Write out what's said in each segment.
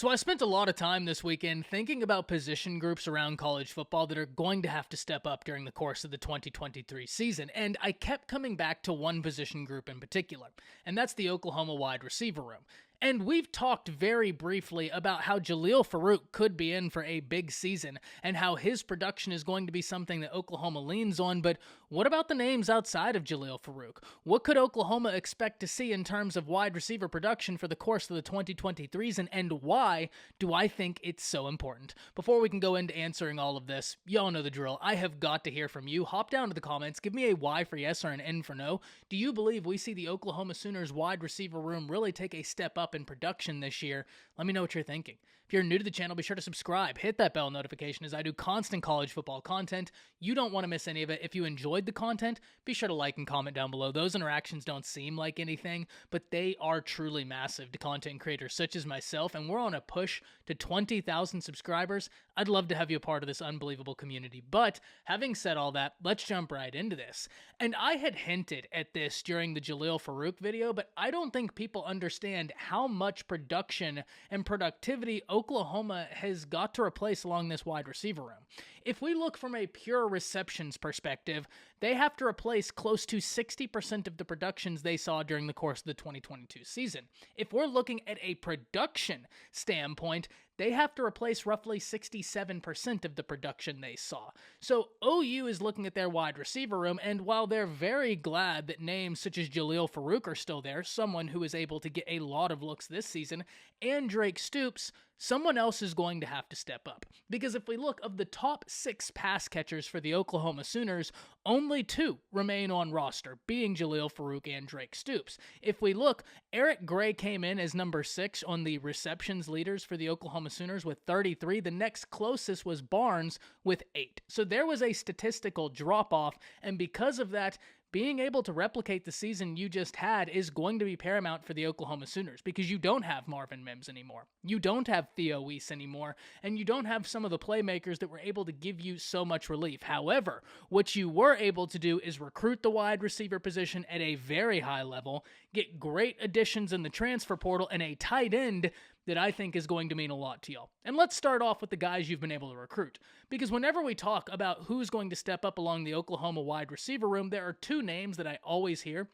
So I spent a lot of time this weekend thinking about position groups around college football that are going to have to step up during the course of the 2023 season, and I kept coming back to one position group in particular, and that's the Oklahoma wide receiver room. And we've talked very briefly about how Jaleel Farouk could be in for a big season and how his production is going to be something that Oklahoma leans on, but what about the names outside of Jaleel Farouk? What could Oklahoma expect to see in terms of wide receiver production for the course of the 2023 season, and why do I think it's so important? Before we can go into answering all of this, y'all know the drill. I have got to hear from you. Hop down to the comments, give me a Y for yes or an N for no. Do you believe we see the Oklahoma Sooners wide receiver room really take a step up in production this year? Let me know what you're thinking. If you're new to the channel, be sure to subscribe, hit that bell notification as I do constant college football content. You don't want to miss any of it. If you enjoyed the content, be sure to like and comment down below. Those interactions don't seem like anything, but they are truly massive to content creators such as myself, and we're on a push to 20,000 subscribers. I'd love to have you a part of this unbelievable community. But having said all that, let's jump right into this. And I had hinted at this during the Jaleel Farouk video, but I don't think people understand how much production and productivity Oklahoma has got to replace along this wide receiver room. If we look from a pure receptions perspective, they have to replace close to 60% of the productions they saw during the course of the 2022 season. If we're looking at a production standpoint, they have to replace roughly 67% of the production they saw. So OU is looking at their wide receiver room, and while they're very glad that names such as Jaleel Farouk are still there, someone who is able to get a lot of looks this season, and Drake Stoops, someone else is going to have to step up. Because if we look of the top 6 pass catchers for the Oklahoma Sooners, only 2 remain on roster, being Jaleel Farouk and Drake Stoops. If we look, Eric Gray came in as number 6 on the receptions leaders for the Oklahoma Sooners with 33. The next closest was Barnes with 8. So there was a statistical drop-off, and because of that, being able to replicate the season you just had is going to be paramount for the Oklahoma Sooners because you don't have Marvin Mims anymore. You don't have Theo Weiss anymore, and you don't have some of the playmakers that were able to give you so much relief. However, what you were able to do is recruit the wide receiver position at a very high level, get great additions in the transfer portal, and a tight end that I think is going to mean a lot to y'all. And let's start off with the guys you've been able to recruit. Because whenever we talk about who's going to step up along the Oklahoma wide receiver room, there are 2 names that I always hear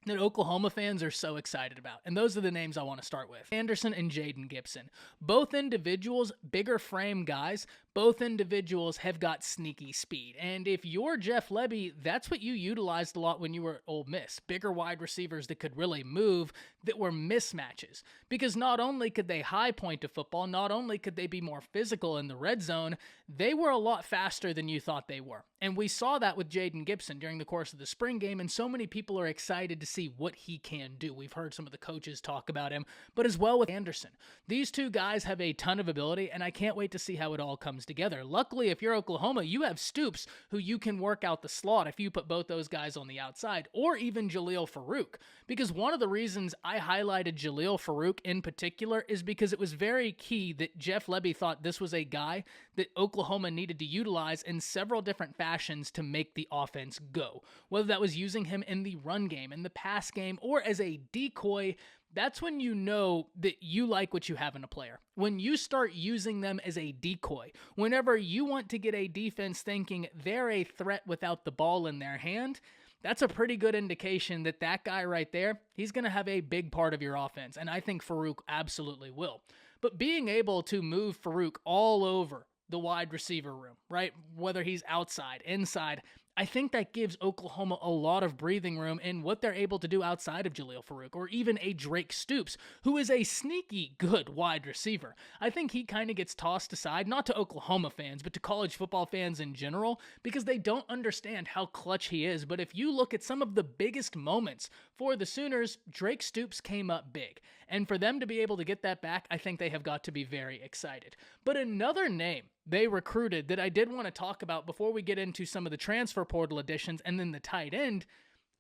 that Oklahoma fans are so excited about. And those are the names I want to start with. Anderson and Jaden Gibson. Both individuals, bigger frame guys. Both individuals have got sneaky speed. And if you're Jeff Lebby, that's what you utilized a lot when you were at Ole Miss. Bigger wide receivers that could really move, that were mismatches. Because not only could they high point to football, not only could they be more physical in the red zone, they were a lot faster than you thought they were. And we saw that with Jaden Gibson during the course of the spring game, and so many people are excited to see what he can do. We've heard some of the coaches talk about him, but as well with Anderson. These 2 guys have a ton of ability, and I can't wait to see how it all comes together. Luckily, if you're Oklahoma, you have Stoops, who you can work out the slot if you put both those guys on the outside, or even Jaleel Farouk. Because one of the reasons I highlighted Jaleel Farouk in particular is because it was very key that Jeff Lebby thought this was a guy that Oklahoma needed to utilize in several different fashions to make the offense go. Whether that was using him in the run game, in the pass game, or as a decoy, that's when you know that you like what you have in a player. When you start using them as a decoy, whenever you want to get a defense thinking they're a threat without the ball in their hand, that's a pretty good indication that that guy right there, he's going to have a big part of your offense, and I think Farouk absolutely will. But being able to move Farouk all over the wide receiver room, right? Whether he's outside, inside, I think that gives Oklahoma a lot of breathing room in what they're able to do outside of Jaleel Farouk, or even a Drake Stoops, who is a sneaky good wide receiver. I think he kind of gets tossed aside, not to Oklahoma fans, but to college football fans in general, because they don't understand how clutch he is. But if you look at some of the biggest moments for the Sooners, Drake Stoops came up big. And for them to be able to get that back, I think they have got to be very excited. But another name they recruited that I did want to talk about before we get into some of the transfer portal additions and then the tight end,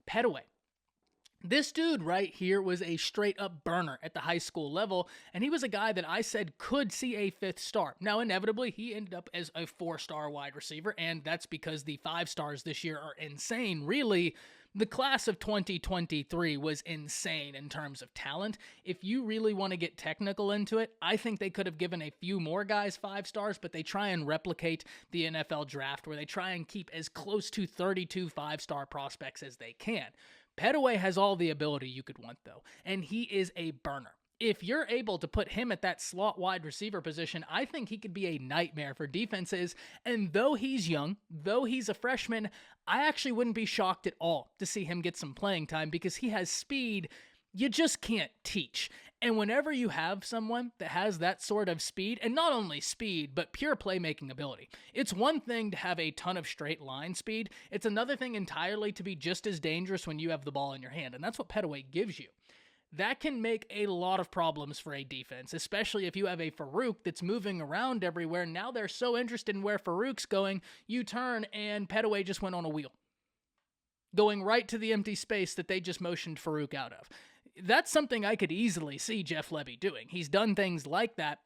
Petaway. This dude right here was a straight-up burner at the high school level, and he was a guy that I said could see a 5th star. Now, inevitably, he ended up as a 4-star wide receiver, and that's because the 5 stars this year are insane, really. The class of 2023 was insane in terms of talent. If you really want to get technical into it, I think they could have given a few more guys 5 stars, but they try and replicate the NFL draft where they try and keep as close to 32 5-star prospects as they can. Pettaway has all the ability you could want, though, and he is a burner. If you're able to put him at that slot wide receiver position, I think he could be a nightmare for defenses. And though he's young, though he's a freshman, I actually wouldn't be shocked at all to see him get some playing time because he has speed you just can't teach. And whenever you have someone that has that sort of speed, and not only speed, but pure playmaking ability, it's one thing to have a ton of straight line speed. It's another thing entirely to be just as dangerous when you have the ball in your hand. And that's what Pettaway gives you. That can make a lot of problems for a defense, especially if you have a Farouk that's moving around everywhere. Now they're so interested in where Farouk's going, you turn and Pettaway just went on a wheel, going right to the empty space that they just motioned Farouk out of. That's something I could easily see Jeff Lebby doing. He's done things like that.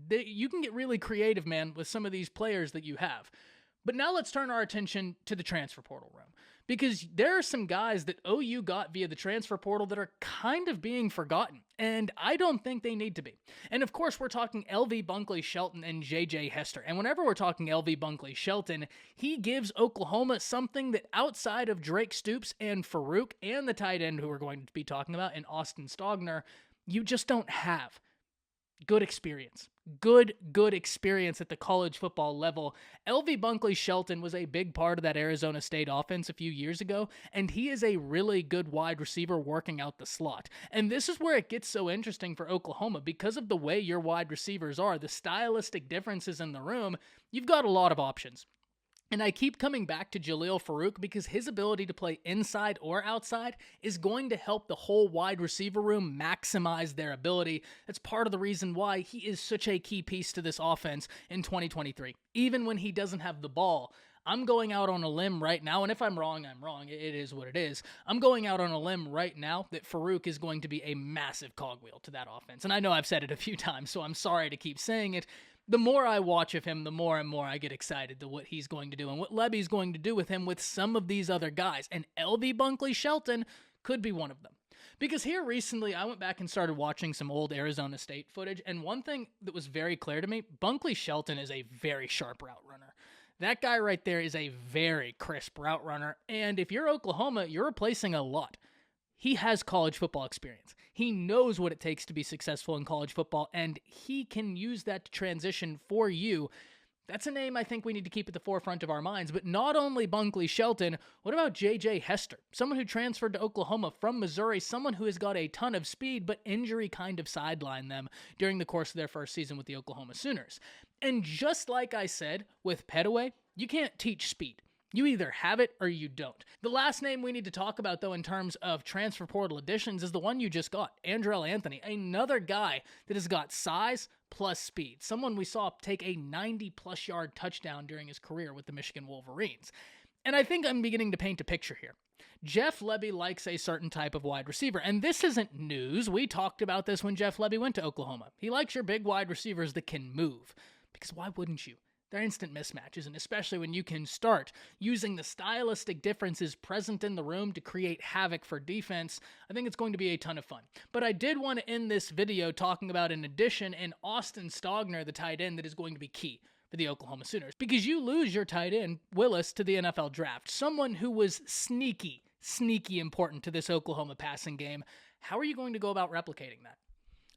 You can get really creative, man, with some of these players that you have. But now let's turn our attention to the transfer portal room, because there are some guys that OU got via the transfer portal that are kind of being forgotten, and I don't think they need to be. And of course, we're talking LV Bunkley Shelton and JJ Hester. And whenever we're talking LV Bunkley Shelton, he gives Oklahoma something that outside of Drake Stoops and Farouk and the tight end who we're going to be talking about in Austin Stogner, you just don't have. Good experience. Good experience at the college football level. LV Bunkley Shelton was a big part of that Arizona State offense a few years ago, and he is a really good wide receiver working out the slot. And this is where it gets so interesting for Oklahoma. Because of the way your wide receivers are, the stylistic differences in the room, you've got a lot of options. And I keep coming back to Jaleel Farouk because his ability to play inside or outside is going to help the whole wide receiver room maximize their ability. That's part of the reason why he is such a key piece to this offense in 2023. Even when he doesn't have the ball, I'm going out on a limb right now, and if I'm wrong, I'm wrong. It is what it is. I'm going out on a limb right now that Farouk is going to be a massive cogwheel to that offense. And I know I've said it a few times, so I'm sorry to keep saying it. The more I watch of him, the more and more I get excited to what he's going to do and what Lebby's going to do with him with some of these other guys. And LV Bunkley Shelton could be one of them. Because here recently, I went back and started watching some old Arizona State footage, and one thing that was very clear to me, Bunkley Shelton is a very sharp route runner. That guy right there is a very crisp route runner, and if you're Oklahoma, you're replacing a lot. He has college football experience. He knows what it takes to be successful in college football, and he can use that to transition for you. That's a name I think we need to keep at the forefront of our minds. But not only Bunkley Shelton, what about JJ Hester? Someone who transferred to Oklahoma from Missouri, someone who has got a ton of speed, but injury kind of sidelined them during the course of their first season with the Oklahoma Sooners. And just like I said with Pettaway, you can't teach speed. You either have it or you don't. The last name we need to talk about, though, in terms of transfer portal additions is the one you just got, Andrell Anthony, another guy that has got size plus speed, someone we saw take a 90-plus yard touchdown during his career with the Michigan Wolverines. And I think I'm beginning to paint a picture here. Jeff Lebby likes a certain type of wide receiver, and this isn't news. We talked about this when Jeff Lebby went to Oklahoma. He likes your big wide receivers that can move, because why wouldn't you? They're instant mismatches, and especially when you can start using the stylistic differences present in the room to create havoc for defense, I think it's going to be a ton of fun. But I did want to end this video talking about an addition in Austin Stogner, the tight end, that is going to be key for the Oklahoma Sooners. Because you lose your tight end, Willis, to the NFL draft, someone who was sneaky important to this Oklahoma passing game. How are you going to go about replicating that?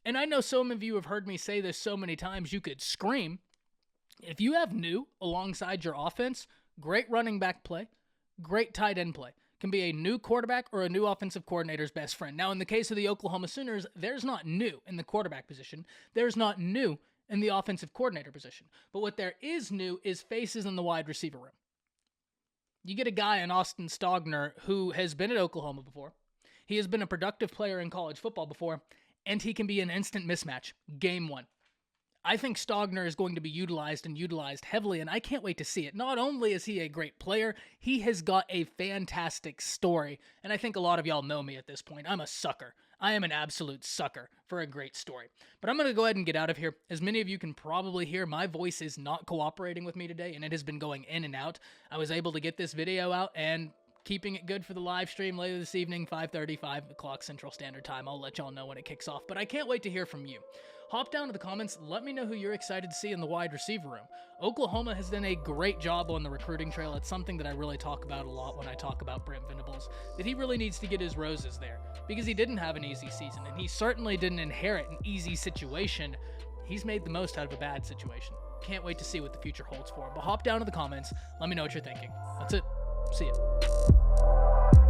And I know some of you have heard me say this so many times, you could scream. If you have new alongside your offense, great running back play, great tight end play. Can be a new quarterback or a new offensive coordinator's best friend. Now, in the case of the Oklahoma Sooners, there's not new in the quarterback position. There's not new in the offensive coordinator position. But what there is new is faces in the wide receiver room. You get a guy in Austin Stogner who has been at Oklahoma before. He has been a productive player in college football before, and he can be an instant mismatch. Game one. I think Stogner is going to be utilized heavily, and I can't wait to see it. Not only is he a great player, he has got a fantastic story, and I think a lot of y'all know me at this point. I'm a sucker. I am an absolute sucker for a great story. But I'm going to go ahead and get out of here. As many of you can probably hear, my voice is not cooperating with me today, and it has been going in and out. I was able to get this video out, and keeping it good for the live stream later this evening, 5:30, 5 o'clock Central Standard Time. I'll let y'all know when it kicks off, but I can't wait to hear from you. Hop down to the comments, let me know who you're excited to see in the wide receiver room. Oklahoma has done a great job on the recruiting trail. It's something that I really talk about a lot when I talk about Brent Venables, that he really needs to get his roses there, because he didn't have an easy season, and he certainly didn't inherit an easy situation. He's made the most out of a bad situation. Can't wait to see what the future holds for him. But hop down to the comments, let me know what you're thinking. That's it. See ya.